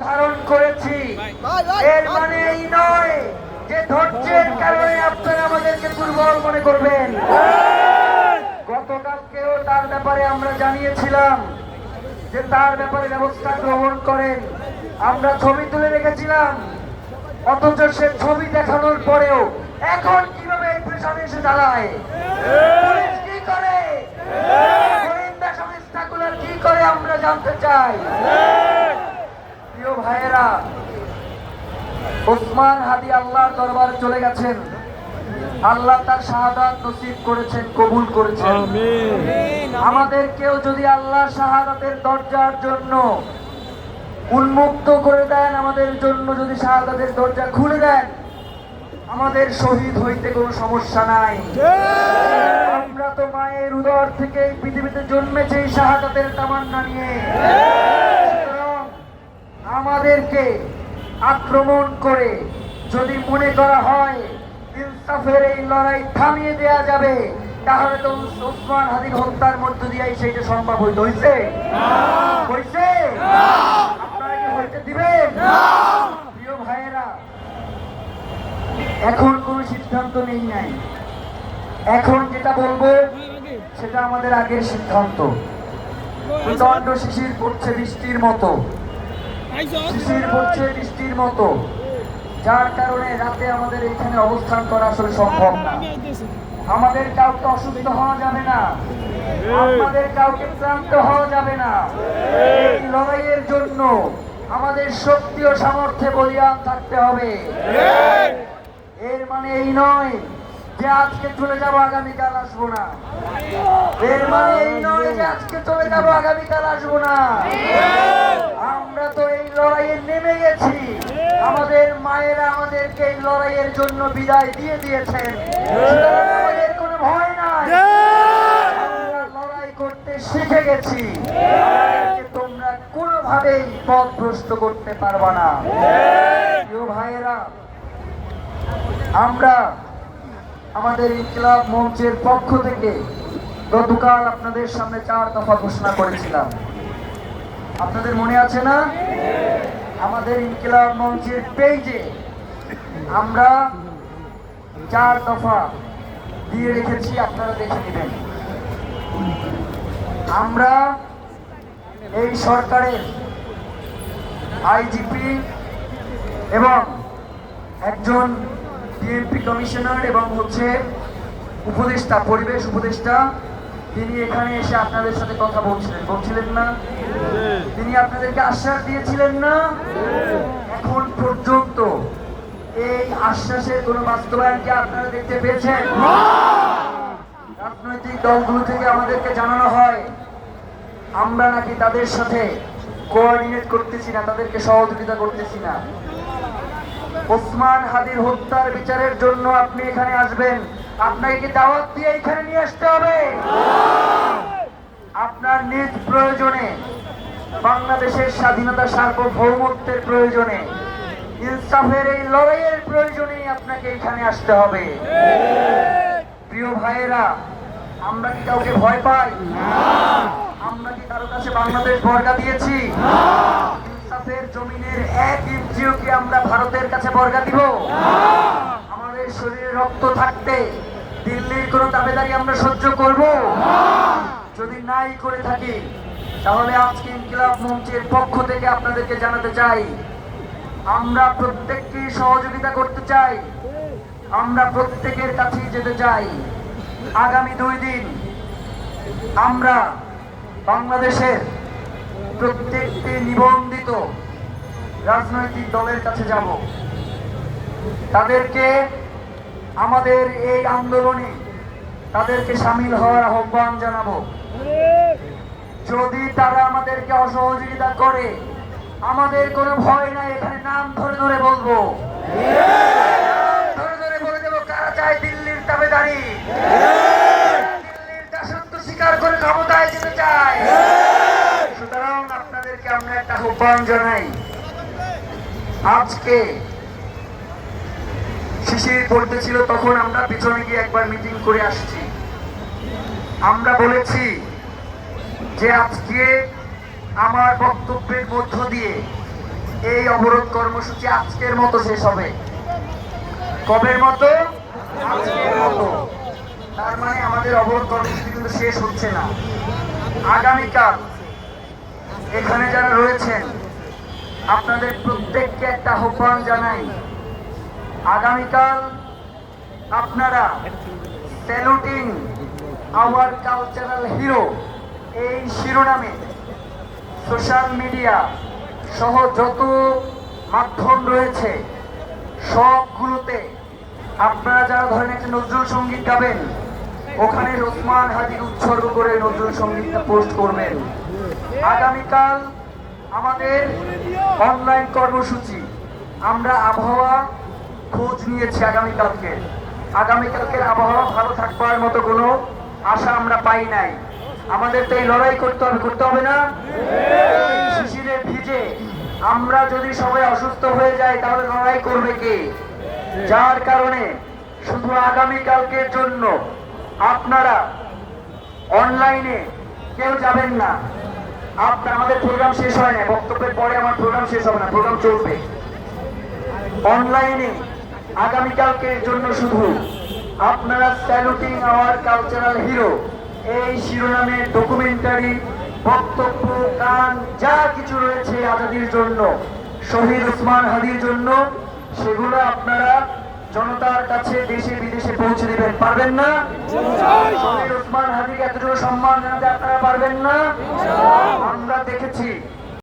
ধারণ করেছি, এর মানে এই নয় যে ধৈর্যের কারণে আপনারা আমাদেরকে দুর্বল মনে করবেন। গতকালকেও তার ব্যাপারে আমরা জানিয়েছিলাম যে তার ব্যাপারে ব্যবস্থা গ্রহণ করেন। আমরা ছবি তুলে রেখেছিলাম, অথচ সে ছবি দেখানোর পরেও এখন কিভাবে পেছনে এসে দাঁড়ায়, পুলিশ কি করে, গোয়েন্দা সংস্থাগুলো কি করে আমরা জানতে চাই। প্রিয় ভাইয়েরা, ওসমান হাদি আল্লাহর দরবারে চলে গেছেন, আল্লাহ তার শাহাদাত নসিব করেছেন, কবুল করেছেন। আমাদেরকেও যদি আল্লাহ শাহাদাতের দরজার জন্য উন্মুক্ত করে দেন, আমাদের জন্য যদি শাহাদাতের দরজা খুলে দেন, আমাদের শহীদ হইতে কোনো সমস্যা নাই। আমরা তো মায়ের উদর থেকে এই পৃথিবীতে জন্মেছি শাহাদাতের তামান্না নিয়ে। আমাদেরকে আক্রমণ করে যদি মনে করা হয় ইনসাফের এই লড়াই থামিয়ে দেয়া যাবে, তাহলে তো ওসমান হাদির হত্যার মধ্য দিয়ে সেইটা সম্ভব হইছে। আপনারা কি হইতে দিবেন? প্রিয় ভাইয়েরা, এখন কোন সিদ্ধান্ত নেই নাই। এখন যেটা বলবো সেটা আমাদের আগের সিদ্ধান্ত। প্রচন্ড শিশির পড়ছে বৃষ্টির মতো, যার কারণে রাতে আমাদের এখানে অবস্থান করা আসলে সম্ভব না। আমাদের কাউকে অসুস্থ হওয়া যাবে না, আমাদের কাউকে ক্লান্ত হওয়া যাবে না। এই লড়াইয়ের জন্য আমাদের শক্তি ও সামর্থ্যে বলিয়ান থাকতে হবে। এর মানে এই নয় যে আজকে চলে যাবো আগামীকাল আসবো না। এর মানে এই নয় যে আজকে চলে যাবো আগামীকাল আসবো না। আমরা তো এই লড়াইয়ে নেমে গেছি। আমাদের মায়েরা আমাদেরকে এই লড়াইয়ের জন্য বিদায় দিয়ে দিয়েছেন। আমাদের কোনো ভয় নাই, আমরা লড়াই করতে শিখে গেছি। তোমরা কোনোভাবেই পথভ্রষ্ট করতে পারবা না। প্রিয় ভাইয়েরা, আমরা আমাদের ইনকিলাব মঞ্চের পক্ষ থেকে গতকাল আপনাদের সামনে 4 দফা ঘোষণা করেছিলাম। আপনাদের মনে আছে না? আমাদের ইনকিলাব মঞ্চের পেজে আমরা 4 দফা দিয়ে রেখেছি, আপনারা দেখে নেবেন। আমরা এই সরকারের আইজিপি এবং একজন ডিএমপি কমিশনার এবং উপদেষ্টা, পরিবেশ উপদেষ্টা, তিনি এখানে এসে আপনাদের সাথে কথা বলছিলেন না? তিনি আপনাদেরকে আশ্বাস দিয়েছিলেন না? এখন পর্যন্ত এই আশ্বাসের কোন বাস্তবায়ন কি আপনারা দেখতে পেয়েছেন? রাজনৈতিক দলগুলো থেকে আমাদেরকে জানানো হয় আমরা নাকি তাদের সাথে কোঅর্ডিনেট করতেছি না, তাদেরকে সহযোগিতা করতেছি না। ওসমান হাদির হত্যার বিচারের জন্য আপনি এখানে আসবেন, আপনাকে কি দাওয়াত দিয়ে এখানে নিয়ে আসতে হবে? আপনার নিজ প্রয়োজনে, বাংলাদেশের স্বাধীনতা সার্বভৌমত্বের প্রয়োজনে, ইনসাফের এই লড়াইয়ের প্রয়োজনে আপনাকে এখানে আসতে হবে। প্রিয় ভাইয়েরা, আমরা কি কাউকে ভয় পাই? আমরা কি কারো কাছে বাংলাদেশ বর্গা দিয়েছি? ইনসাফের জমিনের 1 ইঞ্চিও কি আমরা ভারতের কাছে বর্গা দিব? আমাদের শরীরে রক্ত থাকতে দিল্লির কোন দাবিদারি আমরা সহ্য করব? যদি নাই করে থাকি, তাহলে আজকে ইনকিলাব মঞ্চের পক্ষ থেকে আপনাদেরকে জানাতে চাই, আমরা প্রত্যেককে সহযোগিতা করতে চাই, আমরা প্রত্যেকের কাছেই যেতে চাই। আগামী 2 দিন আমরা বাংলাদেশের প্রত্যেকটি নিবন্ধিত রাজনৈতিক দলের কাছে যাব, তাদেরকে আমাদের এই আন্দোলনে তাদেরকে সামিল হওয়ার আহ্বান জানাবো। যদি তারা আমাদেরকে অসহযোগিতা করে, আমাদের কোনো ভয় নাই, এখানে নাম ধরে ধরে বলবো, ধরে ধরে বলে দেবো কারা চায় দিল্লির দাবিদারি, দিল্লির দাসত্ব স্বীকার করে ক্ষমতায় যেতে চায়। সুতরাং আপনাদেরকে আমরা একটা আহ্বান জানাই, আজকে শিশির পড়তেছিল তখন আমরা পিছনে গিয়ে একবার মিটিং করে আসছি। আমরা বলেছি যে আজকে আমার বক্তব্যের মধ্য দিয়ে এই অবরোধ কর্মসূচি আজকের মতো শেষ হবে। কবের মতো? আজকের মতো। তার মানে আমাদের অবরোধ কর্মসূচি কিন্তু শেষ হচ্ছে না। আগামীকাল এখানে যারা রয়েছেন আপনাদের প্রত্যেককে একটা আহ্বান জানাই, আগামীকাল আপনারা স্যালুটিং আওয়ার কালচারাল হিরো এই শিরোনামে সোশ্যাল মিডিয়া সহ যত মাধ্যম রয়েছে সবগুলোতে আপনারা যারা ধরেন একটা নজরুল সঙ্গীত গাবেন, ওখানে ওসমান হাদির উৎসর্গ করে নজরুল সঙ্গীতটা পোস্ট করবেন। আগামীকাল আমাদের অনলাইন কর্মসূচি, আমরা আবহাওয়া খোঁজ নিয়েছি আগামীকালকের আবহাওয়া ভালো থাকবার মতো কোনো আশা আমরা পাই নাই। আমাদের তো এই লড়াই করতে হবে না? শিশিরে ভিজে আমরা যদি সবাই অসুস্থ হয়ে যাই তাহলে লড়াই করবে কে? যার কারণে শুধু আগামীকালকের জন্য আপনারা অনলাইনে কেউ যাবেন না। আমাদের প্রোগ্রাম শেষ হয় না, বক্তব্যের পরে আমার প্রোগ্রাম শেষ হবে না, প্রোগ্রাম চলবে। অনলাইনে আগামীকালকের জন্য শুধু আপনারা স্যালুটিং আওয়ার কালচারাল হিরো এই শিরোনামে ডকুমেন্টারি, বক্তব্য, গান যা কিছু রয়েছে আজাদির জন্য, শহীদ ওসমান হাদির জন্য, সেগুলো আপনারা জনতার কাছে দেশে বিদেশে পৌঁছে দিবেন। পারবেন না? শহীদ ওসমান হাদিকে এতটুকু সম্মান জানাতে আপনারা পারবেন না? আমরা দেখেছি